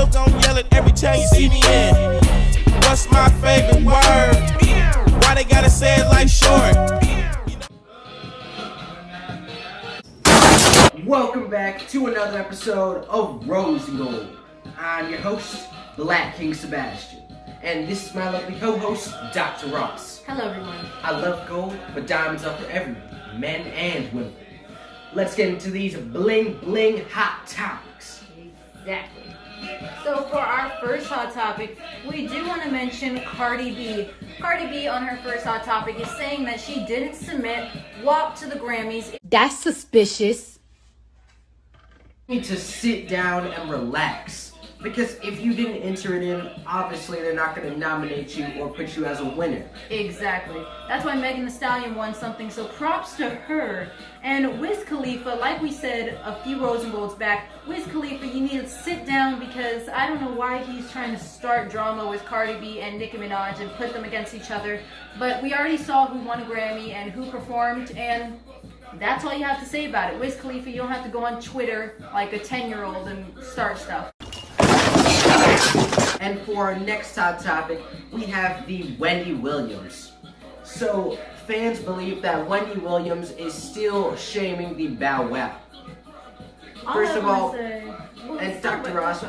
know gon' yell it every time you see me in. What's my favorite word? Why they gotta say it like short? Welcome back to another episode of Rose and Gold. I'm your host, Black King Sebastian. And this is my lovely co-host, Dr. Ross. Hello, everyone. I love gold, but diamonds are for everyone, men and women. Let's get into these bling bling hot topics. Exactly. So for our first hot topic, we do want to mention Cardi B. Cardi B on her first hot topic is saying that she didn't submit WAP to the Grammys. That's suspicious. You need to sit down and relax. Because if you didn't enter it in, obviously they're not going to nominate you or put you as a winner. Exactly. That's why Megan Thee Stallion won something, so props to her. And Wiz Khalifa, like we said a few Rose and Golds back, Wiz Khalifa, you need to sit down because I don't know why he's trying to start drama with Cardi B and Nicki Minaj and put them against each other. But we already saw who won a Grammy and who performed, and that's all you have to say about it. Wiz Khalifa, you don't have to go on Twitter like a 10-year-old and start stuff. And for our next hot topic, we have the Wendy Williams. So, fans believe that Wendy Williams is still shaming the Bow Wow. First of all, and Dr. Ross,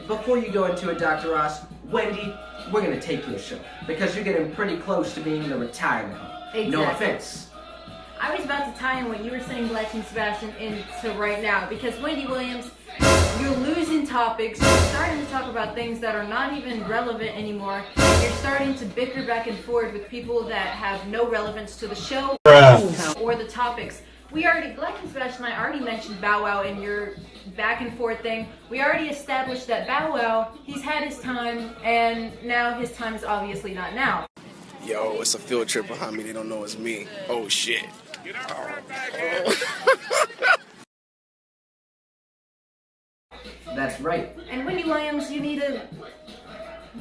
before you go into it, Dr. Ross, Wendy, we're going to take your show because you're getting pretty close to being the retirement. Exactly. No offense. I was about to tie in what you were saying, Black and Sebastian, into right now because Wendy Williams, you're losing topics, you're starting to talk about things that are not even relevant anymore, and you're starting to bicker back and forth with people that have no relevance to the show or the topics. Black and Sebastian and I already mentioned Bow Wow in your back and forth thing. We already established that Bow Wow, he's had his time, and now his time is obviously not now. Yo, it's a field trip behind me. They don't know it's me. Oh, shit. That's right. And Wendy Williams, you need to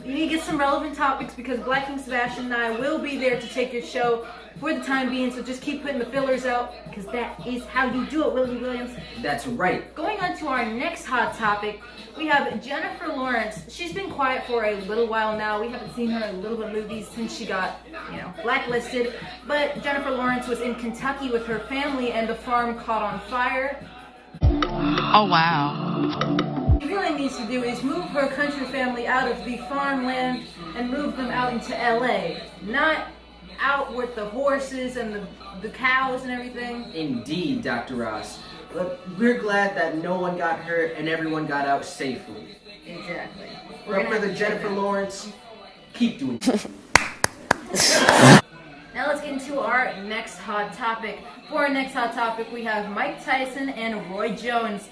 get some relevant topics because Black and Sebastian and I will be there to take your show for the time being, so just keep putting the fillers out because that is how you do it, Wendy Williams. That's right. Going on to our next hot topic, we have Jennifer Lawrence. She's been quiet for a little while now. We haven't seen her in little bit of movies since she got, blacklisted. But Jennifer Lawrence was in Kentucky with her family and the farm caught on fire. Oh, wow. What she really needs to do is move her country family out of the farmland and move them out into LA. Not out with the horses and the cows and everything. Indeed, Dr. Ross. But we're glad that no one got hurt and everyone got out safely. Exactly. But for the Jennifer Lawrence, keep doing it. Now let's get into our next hot topic. For our next hot topic, we have Mike Tyson and Roy Jones.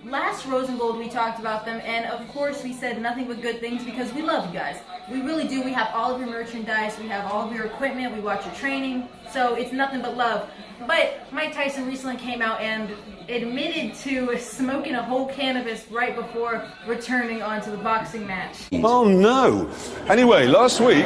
Last Rose and Gold, we talked about them, and of course we said nothing but good things because we love you guys. We really do. We have all of your merchandise, we have all of your equipment, we watch your training, so it's nothing but love. But Mike Tyson recently came out and admitted to smoking a whole cannabis right before returning onto the boxing match. Oh no! Anyway, last week...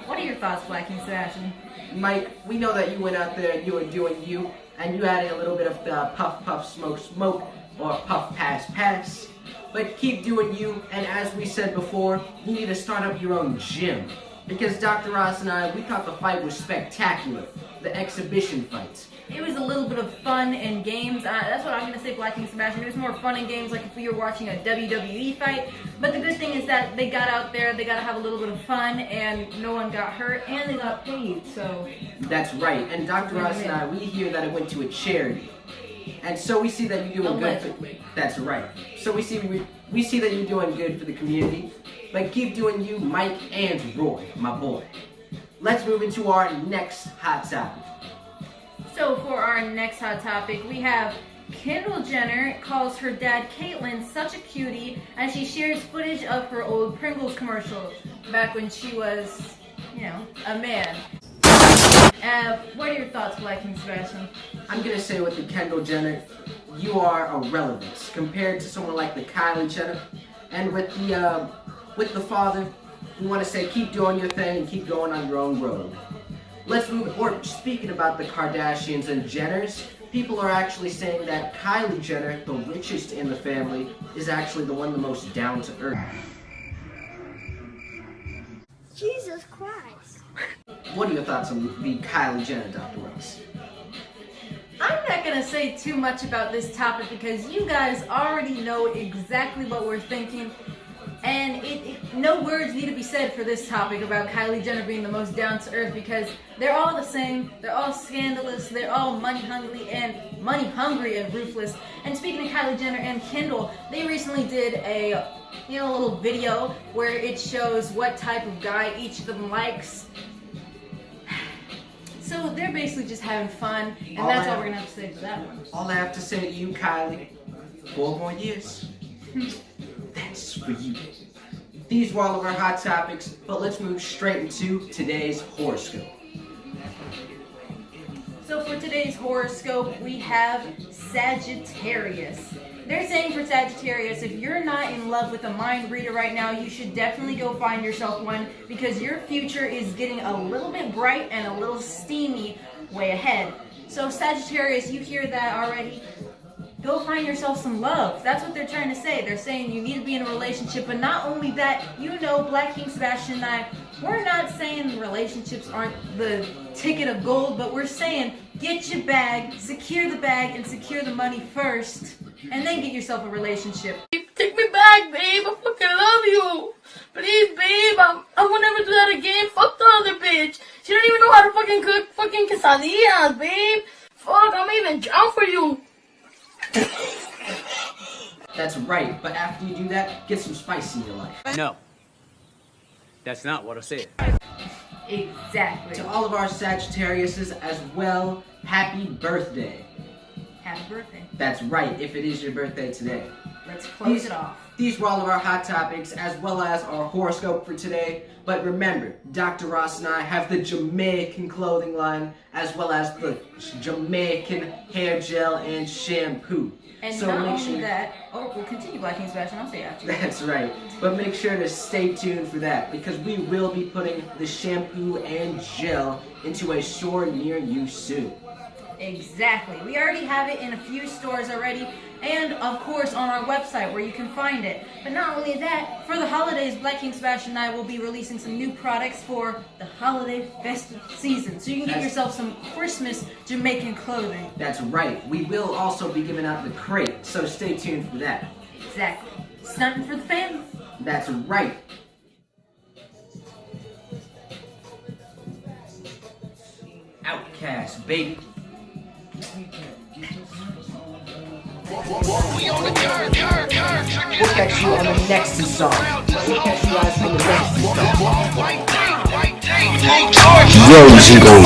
What are your thoughts, Black and Sebastian? Mike, we know that you went out there and you were doing you, and you added a little bit of the puff puff smoke smoke, or puff pass pass. But keep doing you, and as we said before, you need to start up your own gym. Because Dr. Ross and I, we thought the fight was spectacular. The exhibition fights. It was a little bit of fun and games. That's what I'm going to say, Black and Sebastian. It was more fun and games like if we were watching a WWE fight. But the good thing is that they got out there, they got to have a little bit of fun, and no one got hurt, and they got paid, so... That's right. And Dr. Ross and I, we hear that it went to a charity. And so we see that you're doing good for... That's right. So we see that you're doing good for the community. But keep doing you, Mike and Roy, my boy. Let's move into our next hot topic. So for our next hot topic, we have Kendall Jenner calls her dad Caitlyn such a cutie as she shares footage of her old Pringles commercials back when she was, a man. What are your thoughts, Black and Sebastian? I'm gonna say with the Kendall Jenner, you are irrelevant compared to someone like the Kylie Jenner. And with the father, we want to say keep doing your thing and keep going on your own road. Let's move. Or speaking about the Kardashians and Jenners, people are actually saying that Kylie Jenner, the richest in the family, is actually the one the most down to earth. Jesus Christ. What are your thoughts on the Kylie Jenner, Dr. Rose? I'm not gonna say too much about this topic because you guys already know exactly what we're thinking, and no words need to be said for this topic about Kylie Jenner being the most down to earth because they're all the same, they're all scandalous, they're all money hungry and ruthless. And speaking of Kylie Jenner and Kendall, they recently did a little video where it shows what type of guy each of them likes. So they're basically just having fun, and that's all we're gonna have to say for that one. All I have to say to you, Kylie, 4 more years. That's for you. These were all of our hot topics, but let's move straight into today's horoscope. So for today's horoscope, we have Sagittarius. They're saying for Sagittarius, if you're not in love with a mind reader right now, you should definitely go find yourself one because your future is getting a little bit bright and a little steamy way ahead. So Sagittarius, you hear that already? Go find yourself some love. That's what they're trying to say. They're saying you need to be in a relationship, but not only that, Black King Sebastian and I, we're not saying relationships aren't the ticket of gold, but we're saying get your bag, secure the bag, and secure the money first, and then get yourself a relationship. Take me back, babe. I fucking love you. Please, babe. I will never do that again. Fuck the other bitch. She don't even know how to fucking cook fucking quesadillas, babe. Fuck, I'm even down for you. That's right, but after you do that, get some spice in your life. No. That's not what I said. Exactly. To all of our Sagittariuses as well, happy birthday. Happy birthday. That's right, if it is your birthday today. Let's close it off. These were all of our hot topics as well as our horoscope for today. But remember, Dr. Ross and I have the Jamaican clothing line as well as the Jamaican hair gel and shampoo. And so not make only sure that, we'll continue Black King Sebastian, I'll say after you. That's right. But make sure to stay tuned for that because we will be putting the shampoo and gel into a store near you soon. Exactly. We already have it in a few stores already, and of course on our website where you can find it. But not only that, for the holidays, Black King Sebastian and I will be releasing some new products for the holiday festive season. So you can get yourself some Christmas Jamaican clothing. That's right. We will also be giving out the crate, so stay tuned for that. Exactly. Something for the family. That's right. Outcast, baby. We'll catch you on the next song. We'll catch you guys on the next song. Rose and gold.